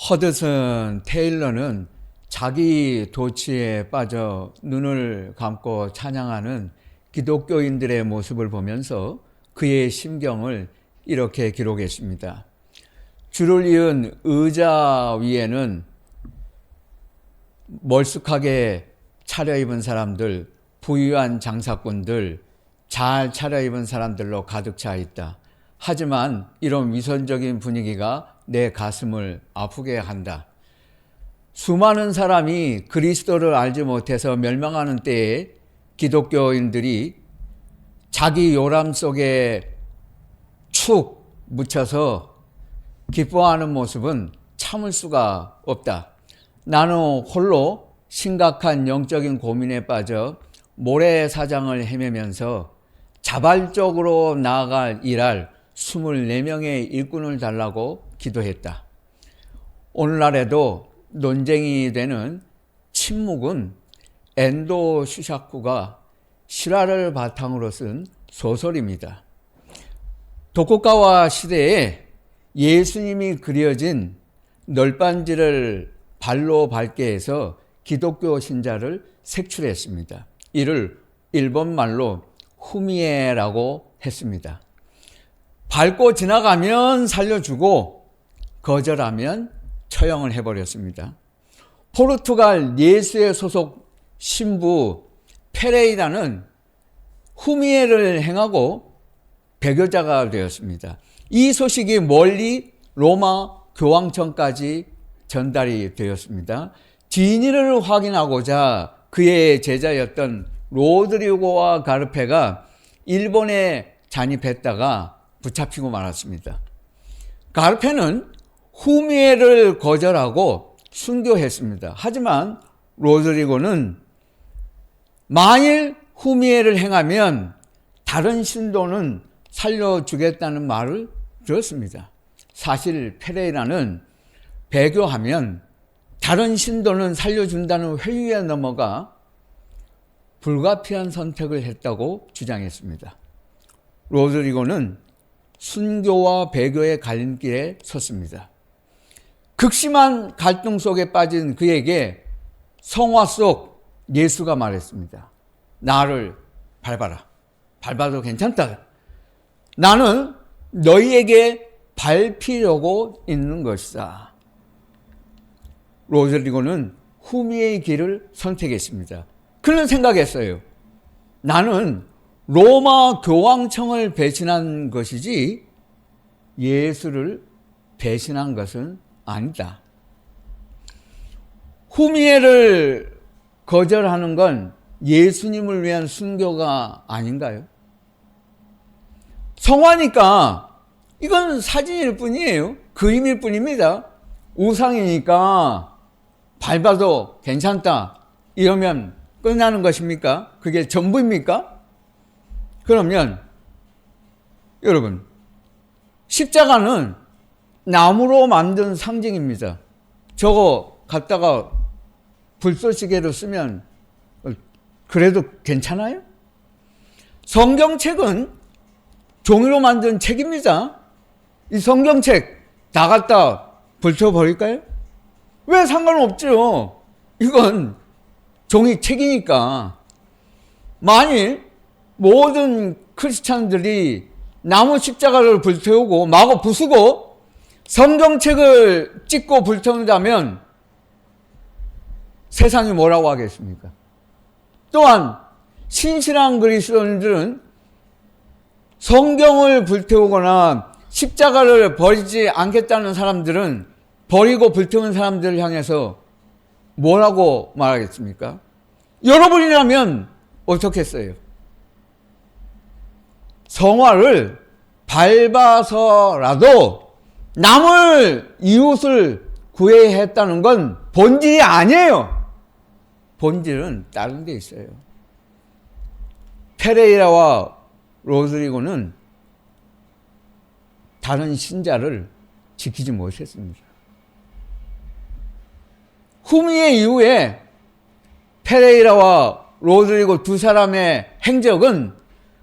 허드슨 테일러는 자기 도취에 빠져 눈을 감고 찬양하는 기독교인들의 모습을 보면서 그의 심경을 이렇게 기록했습니다. 줄을 이은 의자 위에는 멀쑥하게 차려입은 사람들, 부유한 장사꾼들, 잘 차려입은 사람들로 가득 차 있다. 하지만 이런 위선적인 분위기가 내 가슴을 아프게 한다. 수많은 사람이 그리스도를 알지 못해서 멸망하는 때에 기독교인들이 자기 요람 속에 축 묻혀서 기뻐하는 모습은 참을 수가 없다. 나는 홀로 심각한 영적인 고민에 빠져 모래사장을 헤매면서 자발적으로 나아갈 일할 24명의 일꾼을 달라고 기도했다. 오늘날에도 논쟁이 되는 침묵은 엔도 슈샤쿠가 실화를 바탕으로 쓴 소설입니다. 도쿠가와 시대에 예수님이 그려진 널빤지를 발로 밟게 해서 기독교 신자를 색출했습니다. 이를 일본말로 후미에라고 했습니다. 밟고 지나가면 살려주고 거절하면 처형을 해버렸습니다. 포르투갈 예수의 소속 신부 페레이라는 후미에를 행하고 배교자가 되었습니다. 이 소식이 멀리 로마 교황청까지 전달이 되었습니다. 진위를 확인하고자 그의 제자였던 로드리고와 가르페가 일본에 잔입했다가 붙잡히고 말았습니다. 가르페는 후미에를 거절하고 순교했습니다. 하지만 로드리고는 만일 후미에를 행하면 다른 신도는 살려주겠다는 말을 들었습니다. 사실 페레이라는 배교하면 다른 신도는 살려준다는 회유에 넘어가 불가피한 선택을 했다고 주장했습니다. 로드리고는 순교와 배교의 갈림길에 섰습니다. 극심한 갈등 속에 빠진 그에게 성화 속 예수가 말했습니다. 나를 밟아라. 밟아도 괜찮다. 나는 너희에게 밟히려고 있는 것이다. 로드리고는 후미의 길을 선택했습니다. 그는 생각했어요. 나는 로마 교황청을 배신한 것이지 예수를 배신한 것은 아니다. 후미에를 거절하는 건 예수님을 위한 순교가 아닌가요? 성화니까 이건 사진일 뿐이에요. 그림일 뿐입니다. 우상이니까 밟아도 괜찮다 이러면 끝나는 것입니까? 그게 전부입니까? 그러면 여러분, 십자가는 나무로 만든 상징입니다. 저거 갖다가 불쏘시개로 쓰면 그래도 괜찮아요? 성경책은 종이로 만든 책입니다. 이 성경책 다 갖다 불태워버릴까요? 왜 상관없죠? 이건 종이책이니까. 만일 모든 크리스찬들이 나무 십자가를 불태우고 마구 부수고 성경책을 찍고 불태운다면 세상이 뭐라고 하겠습니까? 또한 신실한 그리스도인들은 성경을 불태우거나 십자가를 버리지 않겠다는 사람들은 버리고 불태운 사람들을 향해서 뭐라고 말하겠습니까? 여러분이라면 어떻겠어요? 성화를 밟아서라도 남을 이웃을 구해야 했다는 건 본질이 아니에요. 본질은 다른 데 있어요. 페레이라와 로드리고는 다른 신자를 지키지 못했습니다. 후미에 이후에 페레이라와 로드리고 두 사람의 행적은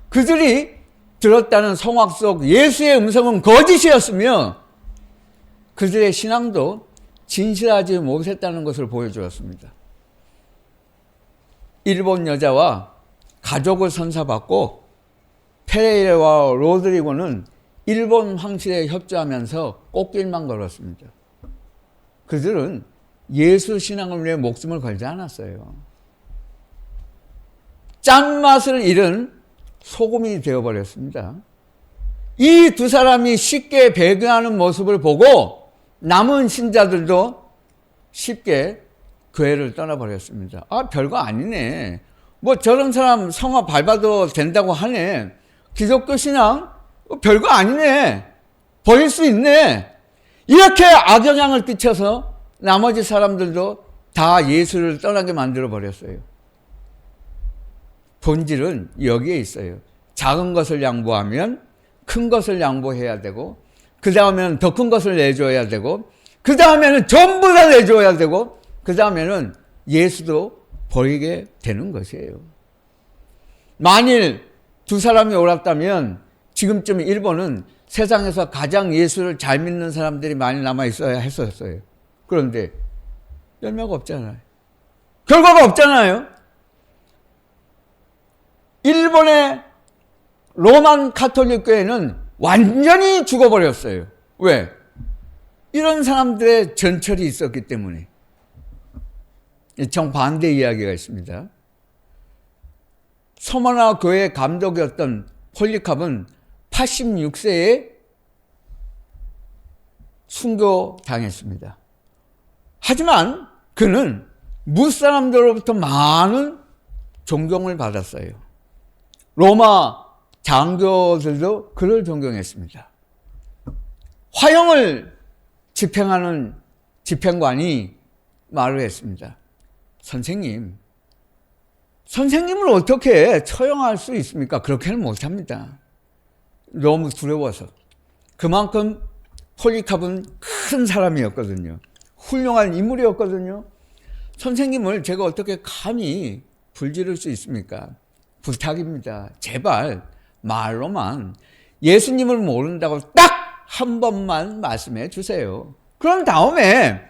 그들이 들었다는 성악 속 예수의 음성은 거짓이었으며 그들의 신앙도 진실하지 못했다는 것을 보여주었습니다. 일본 여자와 가족을 선사받고 페레이라와 로드리고는 일본 황실에 협조하면서 꽃길만 걸었습니다. 그들은 예수 신앙을 위해 목숨을 걸지 않았어요. 짠맛을 잃은 소금이 되어버렸습니다. 이 두 사람이 쉽게 배교하는 모습을 보고 남은 신자들도 쉽게 교회를 떠나버렸습니다. 아, 별거 아니네. 뭐 저런 사람 성화 밟아도 된다고 하네. 기독교 신앙? 별거 아니네. 버릴 수 있네. 이렇게 악영향을 끼쳐서 나머지 사람들도 다 예수를 떠나게 만들어 버렸어요. 본질은 여기에 있어요. 작은 것을 양보하면 큰 것을 양보해야 되고, 그 다음에는 더 큰 것을 내줘야 되고, 그 다음에는 전부 다 내줘야 되고, 그 다음에는 예수도 버리게 되는 것이에요. 만일 두 사람이 옳았다면 지금쯤 일본은 세상에서 가장 예수를 잘 믿는 사람들이 많이 남아 있어야 했었어요. 그런데 열매가 없잖아요. 결과가 없잖아요. 일본의 로만 가톨릭 교회는 완전히 죽어버렸어요. 왜? 이런 사람들의 전철이 있었기 때문에. 정반대 이야기가 있습니다. 서머나 교회 감독이었던 폴리캅은 86세에 순교당했습니다. 하지만 그는 무사람들로부터 많은 존경을 받았어요. 로마 장교들도 그를 존경했습니다. 화형을 집행하는 집행관이 말을 했습니다. 선생님을 어떻게 처형할 수 있습니까? 그렇게는 못합니다. 너무 두려워서. 그만큼 폴리캅은 큰 사람이었거든요. 훌륭한 인물이었거든요. 선생님을 제가 어떻게 감히 불지를 수 있습니까? 부탁입니다. 제발 말로만 예수님을 모른다고 딱 한 번만 말씀해 주세요. 그런 다음에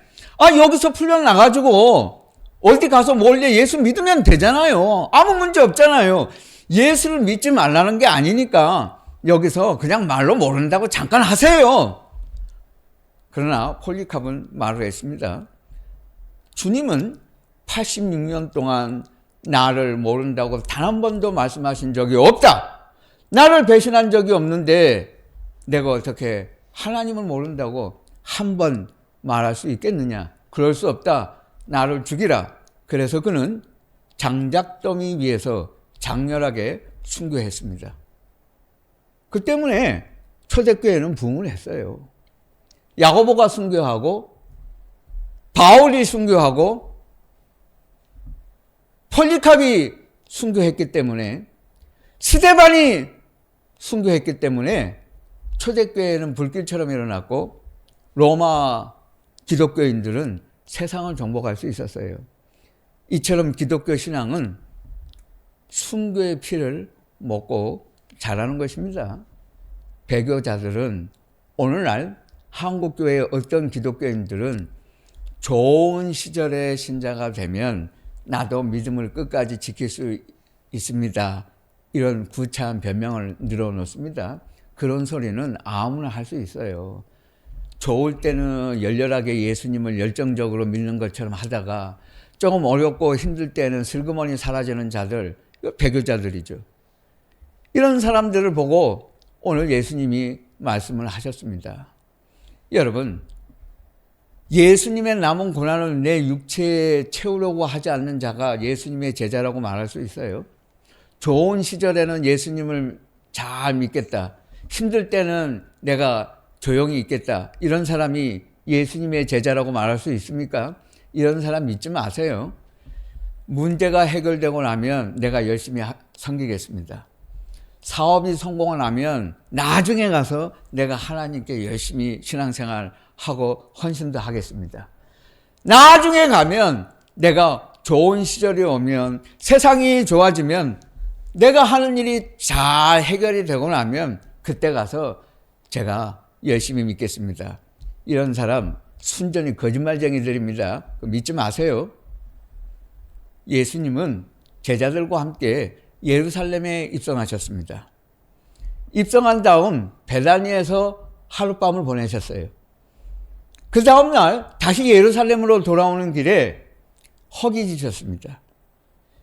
여기서 풀려나가지고 어디 가서 몰래 예수 믿으면 되잖아요. 아무 문제 없잖아요. 예수를 믿지 말라는 게 아니니까 여기서 그냥 말로 모른다고 잠깐 하세요. 그러나 폴리캅은 말을 했습니다. 주님은 86년 동안 나를 모른다고 단 한 번도 말씀하신 적이 없다. 나를 배신한 적이 없는데 내가 어떻게 하나님을 모른다고 한 번 말할 수 있겠느냐. 그럴 수 없다. 나를 죽이라. 그래서 그는 장작더미 위에서 장렬하게 순교했습니다. 그 때문에 초대교회는 부흥을 했어요. 야고보가 순교하고 바울이 순교하고 폴리캅이 순교했기 때문에 스데반이 순교했기 때문에 초대교회는 불길처럼 일어났고 로마 기독교인들은 세상을 정복할 수 있었어요. 이처럼 기독교 신앙은 순교의 피를 먹고 자라는 것입니다. 배교자들은 오늘날 한국교회의 어떤 기독교인들은 좋은 시절의 신자가 되면 나도 믿음을 끝까지 지킬 수 있습니다. 이런 구차한 변명을 늘어놓습니다. 그런 소리는 아무나 할 수 있어요. 좋을 때는 열렬하게 예수님을 열정적으로 믿는 것처럼 하다가 조금 어렵고 힘들 때는 슬그머니 사라지는 자들, 배교자들이죠. 이런 사람들을 보고 오늘 예수님이 말씀을 하셨습니다. 여러분, 예수님의 남은 고난을 내 육체에 채우려고 하지 않는 자가 예수님의 제자라고 말할 수 있어요. 좋은 시절에는 예수님을 잘 믿겠다. 힘들 때는 내가 조용히 있겠다. 이런 사람이 예수님의 제자라고 말할 수 있습니까? 이런 사람 믿지 마세요. 문제가 해결되고 나면 내가 열심히 섬기겠습니다. 사업이 성공을 하면 나중에 가서 내가 하나님께 열심히 신앙생활하고 헌신도 하겠습니다. 나중에 가면 내가 좋은 시절이 오면 세상이 좋아지면 내가 하는 일이 잘 해결이 되고 나면 그때 가서 제가 열심히 믿겠습니다. 이런 사람 순전히 거짓말쟁이들입니다. 믿지 마세요. 예수님은 제자들과 함께 예루살렘에 입성하셨습니다. 입성한 다음 베다니에서 하룻밤을 보내셨어요. 그 다음날 다시 예루살렘으로 돌아오는 길에 허기지셨습니다.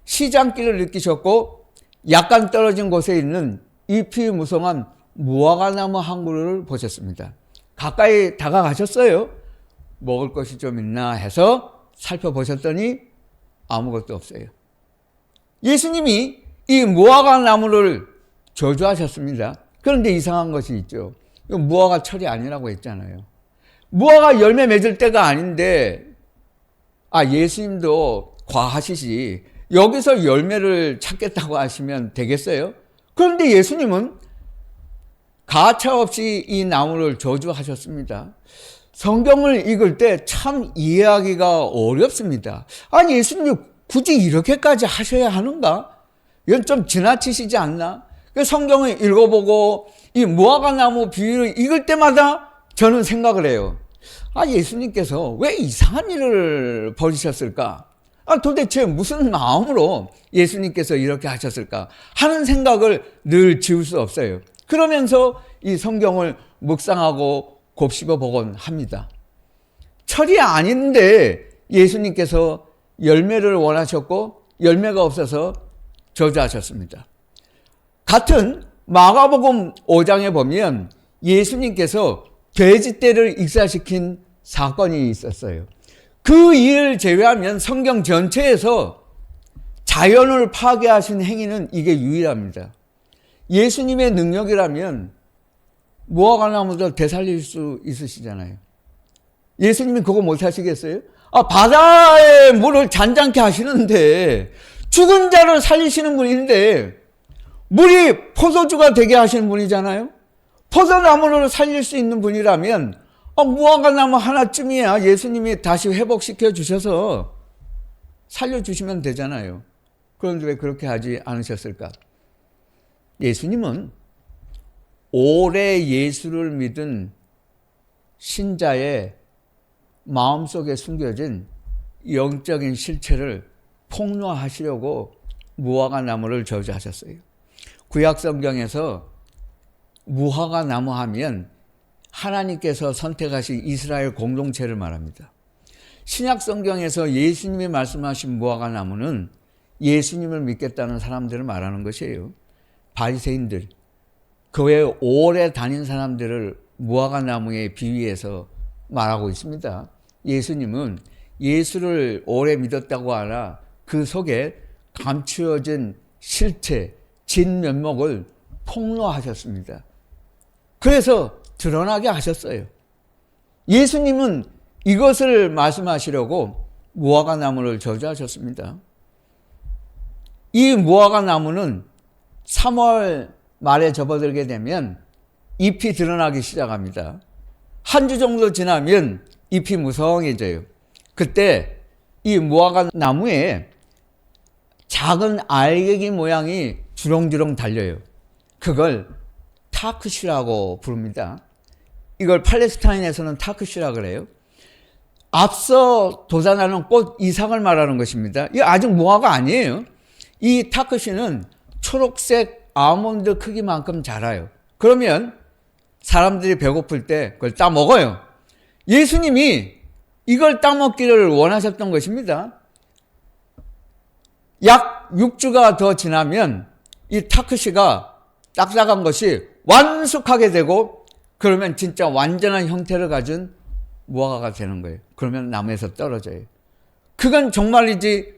시장길을 느끼셨고 약간 떨어진 곳에 있는 잎이 무성한 무화과나무 한 그루를 보셨습니다. 가까이 다가가셨어요. 먹을 것이 좀 있나 해서 살펴보셨더니 아무것도 없어요. 예수님이 이 무화과나무를 저주하셨습니다. 그런데 이상한 것이 있죠. 무화과 철이 아니라고 했잖아요. 무화과 열매 맺을 때가 아닌데 예수님도 과하시지 여기서 열매를 찾겠다고 하시면 되겠어요? 그런데 예수님은 가차없이 이 나무를 저주하셨습니다. 성경을 읽을 때 참 이해하기가 어렵습니다. 예수님이 굳이 이렇게까지 하셔야 하는가? 이건 좀 지나치시지 않나? 성경을 읽어보고 이 무화과나무 비유를 읽을 때마다 저는 생각을 해요. 예수님께서 왜 이상한 일을 벌이셨을까? 도대체 무슨 마음으로 예수님께서 이렇게 하셨을까? 하는 생각을 늘 지울 수 없어요. 그러면서 이 성경을 묵상하고 곱씹어 보곤 합니다. 철이 아닌데 예수님께서 열매를 원하셨고 열매가 없어서 저주하셨습니다. 같은 마가복음 5장에 보면 예수님께서 돼지떼를 익사시킨 사건이 있었어요. 그 일을 제외하면 성경 전체에서 자연을 파괴하신 행위는 이게 유일합니다. 예수님의 능력이라면 무화과나무도 되살릴 수 있으시잖아요. 예수님이 그거 못 하시겠어요? 바다의 물을 잔잔케 하시는데 죽은 자를 살리시는 분인데 물이 포도주가 되게 하시는 분이잖아요. 포도나무를 살릴 수 있는 분이라면 무화과나무 하나쯤이야 예수님이 다시 회복시켜 주셔서 살려주시면 되잖아요. 그런데 왜 그렇게 하지 않으셨을까? 예수님은 오래 예수를 믿은 신자의 마음속에 숨겨진 영적인 실체를 폭로하시려고 무화과나무를 저주하셨어요. 구약성경에서 무화과나무 하면 하나님께서 선택하신 이스라엘 공동체를 말합니다. 신약성경에서 예수님이 말씀하신 무화과나무는 예수님을 믿겠다는 사람들을 말하는 것이에요. 바리새인들, 교회에 오래 다닌 사람들을 무화과나무에 비유해서 말하고 있습니다. 예수님은 예수를 오래 믿었다고 하나 그 속에 감추어진 실체, 진면목을 폭로하셨습니다. 그래서 드러나게 하셨어요. 예수님은 이것을 말씀하시려고 무화과나무를 저주하셨습니다. 이 무화과나무는 3월 말에 접어들게 되면 잎이 드러나기 시작합니다. 한 주 정도 지나면 잎이 무성해져요. 그때 이 무화과나무에 작은 알갱이 모양이 주렁주렁 달려요. 그걸 타크시라고 부릅니다. 이걸 팔레스타인에서는 타크시라 그래요. 앞서 돋아나는 꽃 이상을 말하는 것입니다. 이게 아직 무화과 아니에요. 이 타크시는 초록색 아몬드 크기만큼 자라요. 그러면 사람들이 배고플 때 그걸 따먹어요. 예수님이 이걸 따먹기를 원하셨던 것입니다. 약 6주가 더 지나면 이 타크시가 딱딱한 것이 완숙하게 되고 그러면 진짜 완전한 형태를 가진 무화과가 되는 거예요. 그러면 나무에서 떨어져요. 그건 정말이지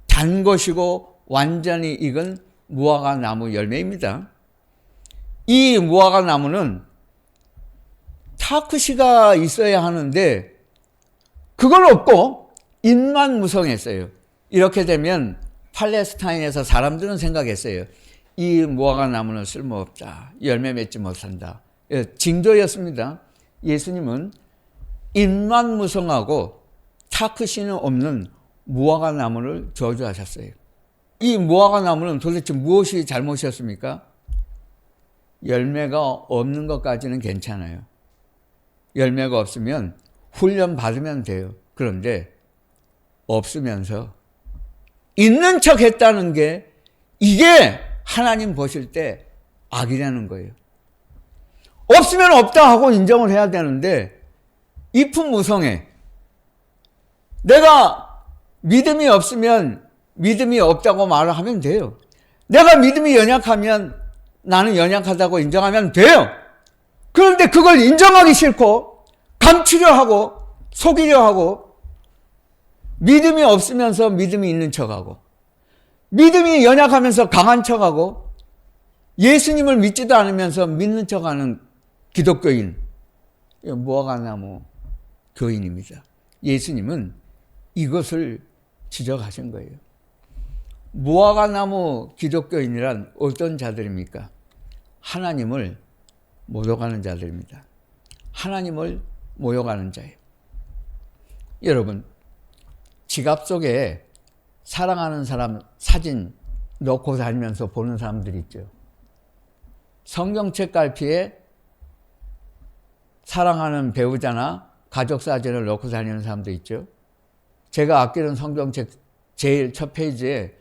단 것이고 완전히 익은 무화과 나무 열매입니다. 이 무화과 나무는 타크시가 있어야 하는데 그걸 없고 잎만 무성했어요. 이렇게 되면 팔레스타인에서 사람들은 생각했어요. 이 무화과 나무는 쓸모없다. 열매 맺지 못한다. 징조였습니다. 예수님은 잎만 무성하고 타크시는 없는 무화과 나무를 저주하셨어요. 이 무화과 나무는 도대체 무엇이 잘못이었습니까? 열매가 없는 것까지는 괜찮아요. 열매가 없으면 훈련 받으면 돼요. 그런데 없으면서 있는 척 했다는 게 이게 하나님 보실 때 악이라는 거예요. 없으면 없다 하고 인정을 해야 되는데 이품무성해. 내가 믿음이 없으면 믿음이 없다고 말을 하면 돼요. 내가 믿음이 연약하면 나는 연약하다고 인정하면 돼요. 그런데 그걸 인정하기 싫고 감추려 하고 속이려 하고 믿음이 없으면서 믿음이 있는 척하고 믿음이 연약하면서 강한 척하고 예수님을 믿지도 않으면서 믿는 척하는 기독교인, 무화과나무 교인입니다. 예수님은 이것을 지적하신 거예요. 무화과나무 기독교인이란 어떤 자들입니까? 하나님을 모욕하는 자들입니다. 하나님을 모욕하는 자예요. 여러분, 지갑 속에 사랑하는 사람 사진 넣고 다니면서 보는 사람들이 있죠. 성경책 갈피에 사랑하는 배우자나 가족 사진을 넣고 다니는 사람도 있죠. 제가 아끼는 성경책 제일 첫 페이지에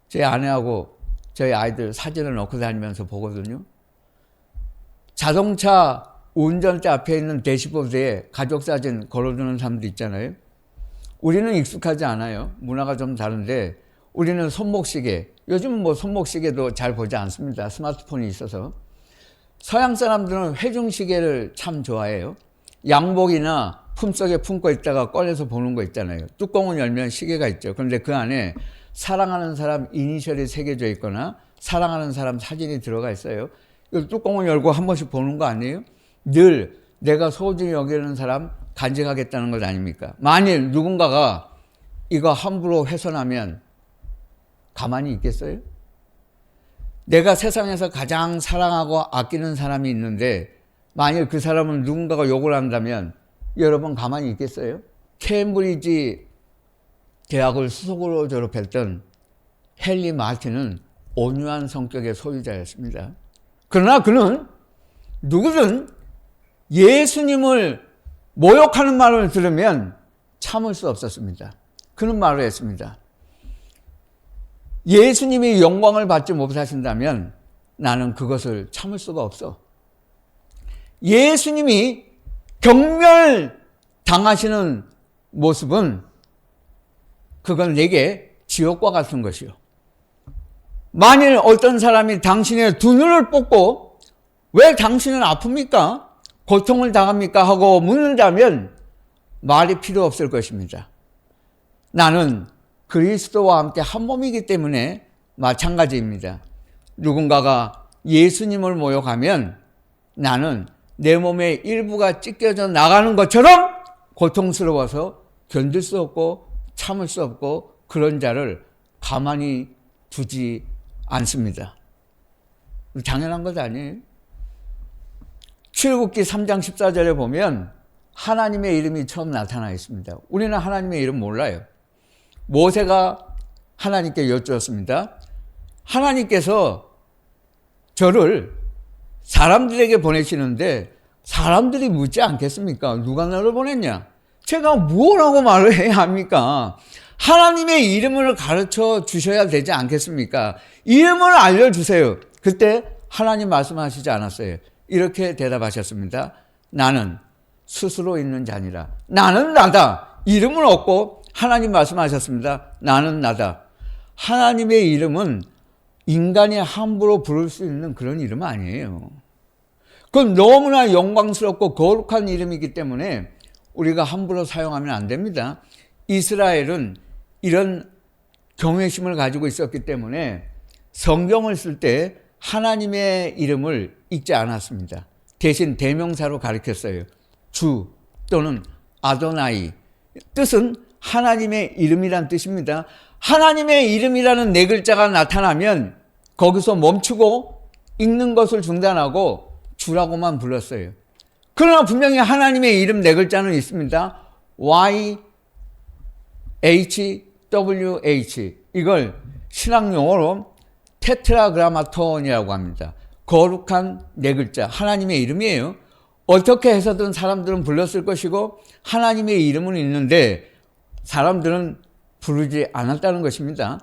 제 아내하고 저희 아이들 사진을 넣고 다니면서 보거든요. 자동차 운전대 앞에 있는 대시보드에 가족 사진 걸어두는 사람도 있잖아요. 우리는 익숙하지 않아요. 문화가 좀 다른데 우리는 손목시계, 요즘은 뭐 손목시계도 잘 보지 않습니다. 스마트폰이 있어서. 서양 사람들은 회중시계를 참 좋아해요. 양복이나 품속에 품고 있다가 꺼내서 보는 거 있잖아요. 뚜껑을 열면 시계가 있죠. 그런데 그 안에 사랑하는 사람 이니셜이 새겨져 있거나 사랑하는 사람 사진이 들어가 있어요. 이 뚜껑을 열고 한 번씩 보는 거 아니에요? 늘 내가 소중히 여기는 사람 간직하겠다는 것 아닙니까? 만일 누군가가 이거 함부로 훼손하면 가만히 있겠어요? 내가 세상에서 가장 사랑하고 아끼는 사람이 있는데 만일 그 사람은 누군가가 욕을 한다면 여러분 가만히 있겠어요? 케임브리지 대학을 수석으로 졸업했던 헨리 마틴은 온유한 성격의 소유자였습니다. 그러나 그는 누구든 예수님을 모욕하는 말을 들으면 참을 수 없었습니다. 그는 말을 했습니다. 예수님이 영광을 받지 못하신다면 나는 그것을 참을 수가 없어. 예수님이 경멸당하시는 모습은 그건 내게 지옥과 같은 것이요. 만일 어떤 사람이 당신의 두 눈을 뽑고 왜 당신은 아픕니까? 고통을 당합니까? 하고 묻는다면 말이 필요 없을 것입니다. 나는 그리스도와 함께 한 몸이기 때문에 마찬가지입니다. 누군가가 예수님을 모욕하면 나는 내 몸의 일부가 찢겨져 나가는 것처럼 고통스러워서 견딜 수 없고 참을 수 없고 그런 자를 가만히 두지 않습니다. 당연한 것 아니에요? 출애굽기 3장 14절에 보면 하나님의 이름이 처음 나타나 있습니다. 우리는 하나님의 이름 몰라요. 모세가 하나님께 여쭈었습니다. 하나님께서 저를 사람들에게 보내시는데 사람들이 묻지 않겠습니까? 누가 나를 보냈냐? 제가 뭐라고 말을 해야 합니까? 하나님의 이름을 가르쳐 주셔야 되지 않겠습니까? 이름을 알려주세요. 그때 하나님 말씀하시지 않았어요. 이렇게 대답하셨습니다. 나는 스스로 있는 자니라. 나는 나다. 이름을 얻고 하나님 말씀하셨습니다. 나는 나다. 하나님의 이름은 인간이 함부로 부를 수 있는 그런 이름 아니에요. 그건 너무나 영광스럽고 거룩한 이름이기 때문에 우리가 함부로 사용하면 안 됩니다. 이스라엘은 이런 경외심을 가지고 있었기 때문에 성경을 쓸 때 하나님의 이름을 읽지 않았습니다. 대신 대명사로 가르쳤어요. 주 또는 아도나이. 뜻은 하나님의 이름이란 뜻입니다. 하나님의 이름이라는 네 글자가 나타나면 거기서 멈추고 읽는 것을 중단하고 주라고만 불렀어요. 그러나 분명히 하나님의 이름 네 글자는 있습니다. YHWH. 이걸 신학 용어로 테트라그라마톤이라고 합니다. 거룩한 네 글자, 하나님의 이름이에요. 어떻게 해서든 사람들은 불렀을 것이고 하나님의 이름은 있는데 사람들은 부르지 않았다는 것입니다.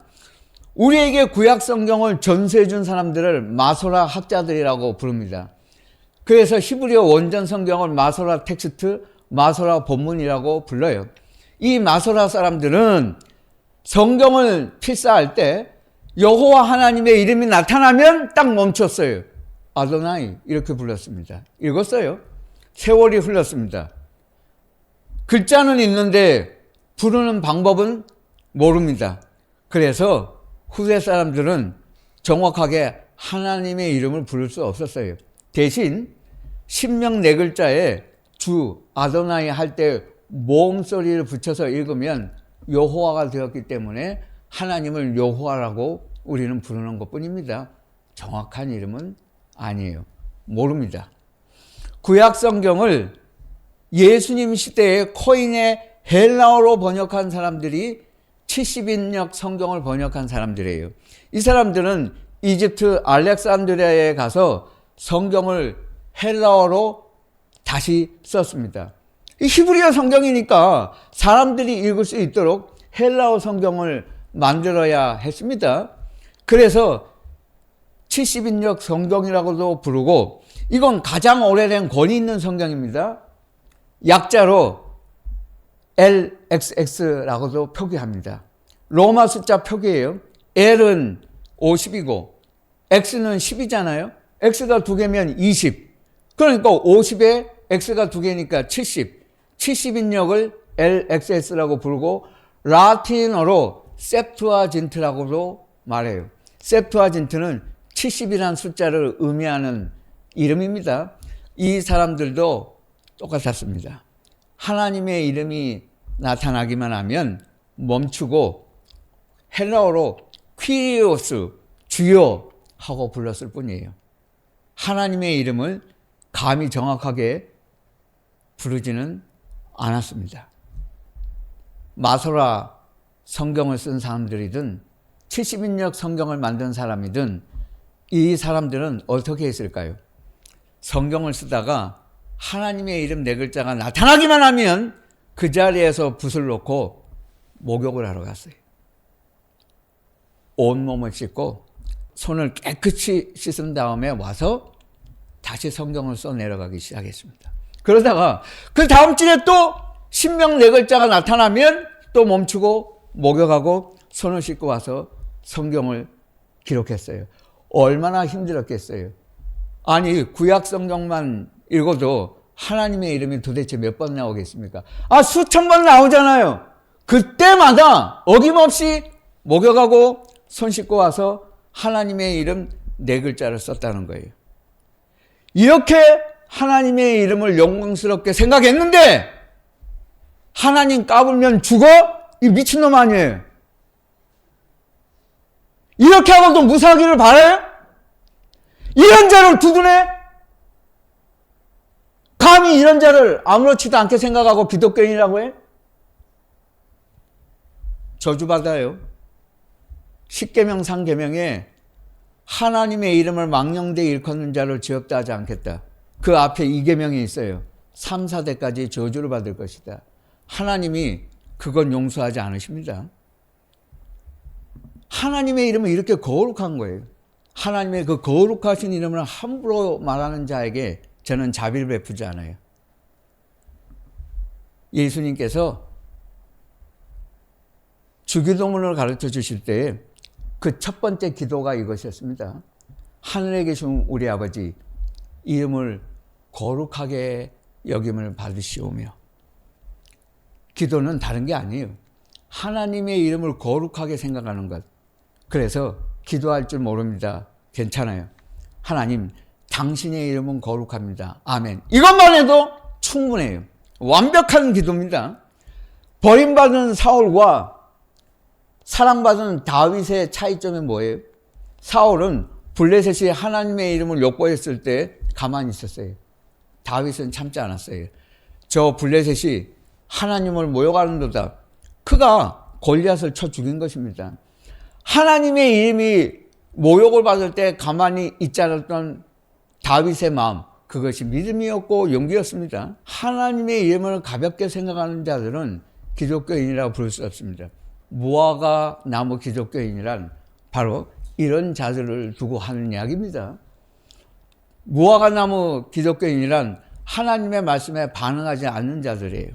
우리에게 구약 성경을 전수해 준 사람들을 마소라 학자들이라고 부릅니다. 그래서 히브리어 원전 성경을 마소라 텍스트, 마소라 본문이라고 불러요. 이 마소라 사람들은 성경을 필사할 때 여호와 하나님의 이름이 나타나면 딱 멈췄어요. 아도나이 이렇게 불렀습니다. 읽었어요. 세월이 흘렀습니다. 글자는 있는데 부르는 방법은 모릅니다. 그래서 후대 사람들은 정확하게 하나님의 이름을 부를 수 없었어요. 대신 신명 네 글자에 주 아도나이 할 때 모음 소리를 붙여서 읽으면 여호와가 되었기 때문에 하나님을 여호와라고 우리는 부르는 것뿐입니다. 정확한 이름은 아니에요. 모릅니다. 구약 성경을 예수님 시대에 코인의 헬라어로 번역한 사람들이 70인역 성경을 번역한 사람들이에요. 이 사람들은 이집트 알렉산드리아에 가서 성경을 헬라어로 다시 썼습니다. 이 히브리어 성경이니까 사람들이 읽을 수 있도록 헬라어 성경을 만들어야 했습니다. 그래서 70인역 성경이라고도 부르고 이건 가장 오래된 권위 있는 성경입니다. 약자로 LXX라고도 표기합니다. 로마 숫자 표기예요. L은 50이고 X는 10이잖아요. X가 2개면 20. 그러니까 50에 X가 2개니까 70. 70인역을 LXS라고 부르고 라틴어로 셉투아진트라고도 말해요. 셉투아진트는 70이라는 숫자를 의미하는 이름입니다. 이 사람들도 똑같았습니다. 하나님의 이름이 나타나기만 하면 멈추고 헬라어로 퀴리오스, 주여 하고 불렀을 뿐이에요. 하나님의 이름을 감히 정확하게 부르지는 않았습니다. 마소라 성경을 쓴 사람들이든 70인역 성경을 만든 사람이든 이 사람들은 어떻게 했을까요? 성경을 쓰다가 하나님의 이름 네 글자가 나타나기만 하면 그 자리에서 붓을 놓고 목욕을 하러 갔어요. 온몸을 씻고 손을 깨끗이 씻은 다음에 와서 다시 성경을 써 내려가기 시작했습니다. 그러다가 그 다음 주에 또 신명 네 글자가 나타나면 또 멈추고 목욕하고 손을 씻고 와서 성경을 기록했어요. 얼마나 힘들었겠어요. 아니 구약 성경만 읽어도 하나님의 이름이 도대체 몇 번 나오겠습니까? 수천 번 나오잖아요. 그때마다 어김없이 목욕하고 손 씻고 와서 하나님의 이름 네 글자를 썼다는 거예요. 이렇게 하나님의 이름을 영광스럽게 생각했는데 하나님 까불면 죽어? 이 미친놈 아니에요. 이렇게 하고도 무사하기를 바라요? 이런 자를 두둔해? 감히 이런 자를 아무렇지도 않게 생각하고 기독교인이라고 해? 저주받아요. 십계명 상계명에 하나님의 이름을 망령되이 일컫는 자를 지었다 하지 않겠다. 그 앞에 이계명이 있어요. 3, 4대까지 저주를 받을 것이다. 하나님이 그건 용서하지 않으십니다. 하나님의 이름은 이렇게 거룩한 거예요. 하나님의 그 거룩하신 이름을 함부로 말하는 자에게 저는 자비를 베푸지 않아요. 예수님께서 주기도문을 가르쳐 주실 때 그 첫 번째 기도가 이것이었습니다. 하늘에 계신 우리 아버지, 이름을 거룩하게 여김을 받으시오며. 기도는 다른 게 아니에요. 하나님의 이름을 거룩하게 생각하는 것. 그래서 기도할 줄 모릅니다. 괜찮아요. 하나님, 당신의 이름은 거룩합니다. 아멘. 이것만 해도 충분해요. 완벽한 기도입니다. 버림받은 사울과 사랑받은 다윗의 차이점이 뭐예요? 사울은 블레셋이 하나님의 이름을 욕보했을 때 가만히 있었어요. 다윗은 참지 않았어요. 저 블레셋이 하나님을 모욕하는도다. 그가 골리앗을 쳐 죽인 것입니다. 하나님의 이름이 모욕을 받을 때 가만히 있지 않았던 다윗의 마음, 그것이 믿음이었고 용기였습니다. 하나님의 이름을 가볍게 생각하는 자들은 기독교인이라고 부를 수 없습니다. 무화과 나무 기독교인이란 바로 이런 자들을 두고 하는 이야기입니다. 무화과 나무 기독교인이란 하나님의 말씀에 반응하지 않는 자들이에요.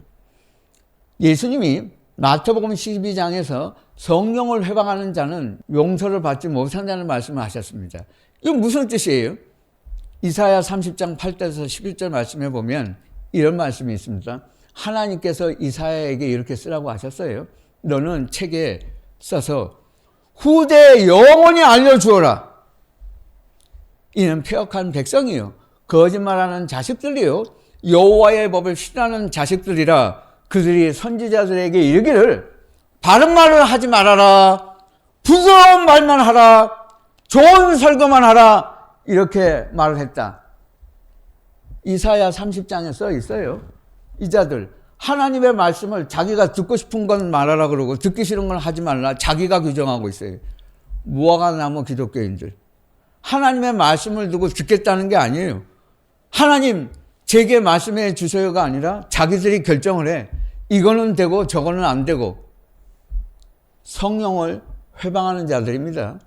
예수님이 마태복음 12장에서 성령을 회방하는 자는 용서를 받지 못한다는 말씀을 하셨습니다. 이건 무슨 뜻이에요? 이사야 30장 8절에서 11절 말씀에 보면 이런 말씀이 있습니다. 하나님께서 이사야에게 이렇게 쓰라고 하셨어요. 너는 책에 써서 후대에 영원히 알려주어라. 이는 폐역한 백성이요, 거짓말하는 자식들이요, 여호와의 법을 싫어하는 자식들이라. 그들이 선지자들에게 이르기를 바른 말을 하지 말아라, 부드러운 말만 하라, 좋은 설교만 하라, 이렇게 말을 했다. 이사야 30장에 써 있어요. 이 자들 하나님의 말씀을 자기가 듣고 싶은 건 말하라 그러고 듣기 싫은 건 하지 말라, 자기가 규정하고 있어요. 무화과 나무 기독교인들, 하나님의 말씀을 두고 듣겠다는 게 아니에요. 하나님 제게 말씀해 주세요가 아니라 자기들이 결정을 해. 이거는 되고 저거는 안 되고. 성령을 회방하는 자들입니다.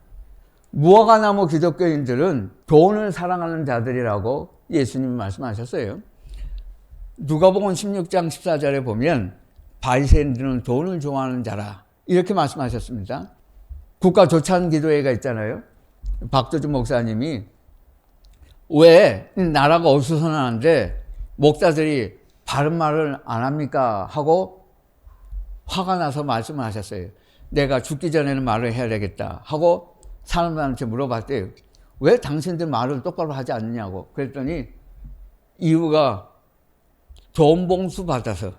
무화과 나무 기독교인들은 돈을 사랑하는 자들이라고 예수님이 말씀하셨어요. 누가복음 16장 14절에 보면 바리새인들은 돈을 좋아하는 자라, 이렇게 말씀하셨습니다. 국가조찬 기도회가 있잖아요. 박도준 목사님이 왜 나라가 어수선한데 목사들이 바른 말을 안 합니까? 하고 화가 나서 말씀을 하셨어요. 내가 죽기 전에는 말을 해야 되겠다 하고 사람들한테 물어봤대요. 왜 당신들 말을 똑바로 하지 않느냐고. 그랬더니 이유가 돈 봉투 받아서,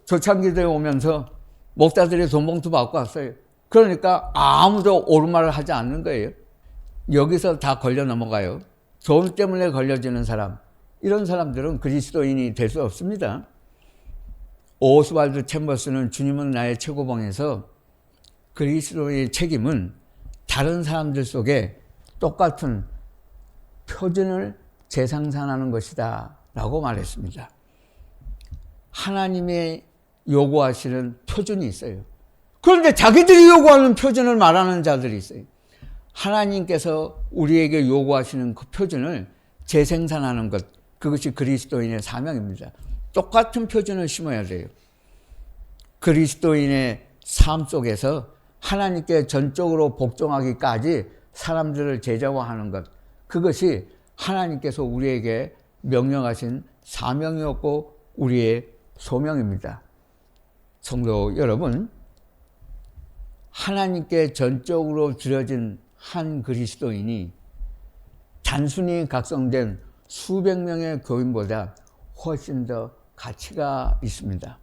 조창기도에 오면서 목사들이 돈 봉투 받고 왔어요. 그러니까 아무도 옳은 말을 하지 않는 거예요. 여기서 다 걸려 넘어가요. 돈 때문에 걸려지는 사람, 이런 사람들은 그리스도인이 될 수 없습니다. 오스왈드 챔버스는 주님은 나의 최고봉에서 그리스도의 책임은 다른 사람들 속에 똑같은 표준을 재생산하는 것이다 라고 말했습니다. 하나님의 요구하시는 표준이 있어요. 그런데 자기들이 요구하는 표준을 말하는 자들이 있어요. 하나님께서 우리에게 요구하시는 그 표준을 재생산하는 것, 그것이 그리스도인의 사명입니다. 똑같은 표준을 심어야 돼요. 그리스도인의 삶 속에서 하나님께 전적으로 복종하기까지 사람들을 제자화하는 것, 그것이 하나님께서 우리에게 명령하신 사명이었고 우리의 소명입니다. 성도 여러분, 하나님께 전적으로 드려진 한 그리스도인이 단순히 각성된 수백 명의 교인보다 훨씬 더 가치가 있습니다.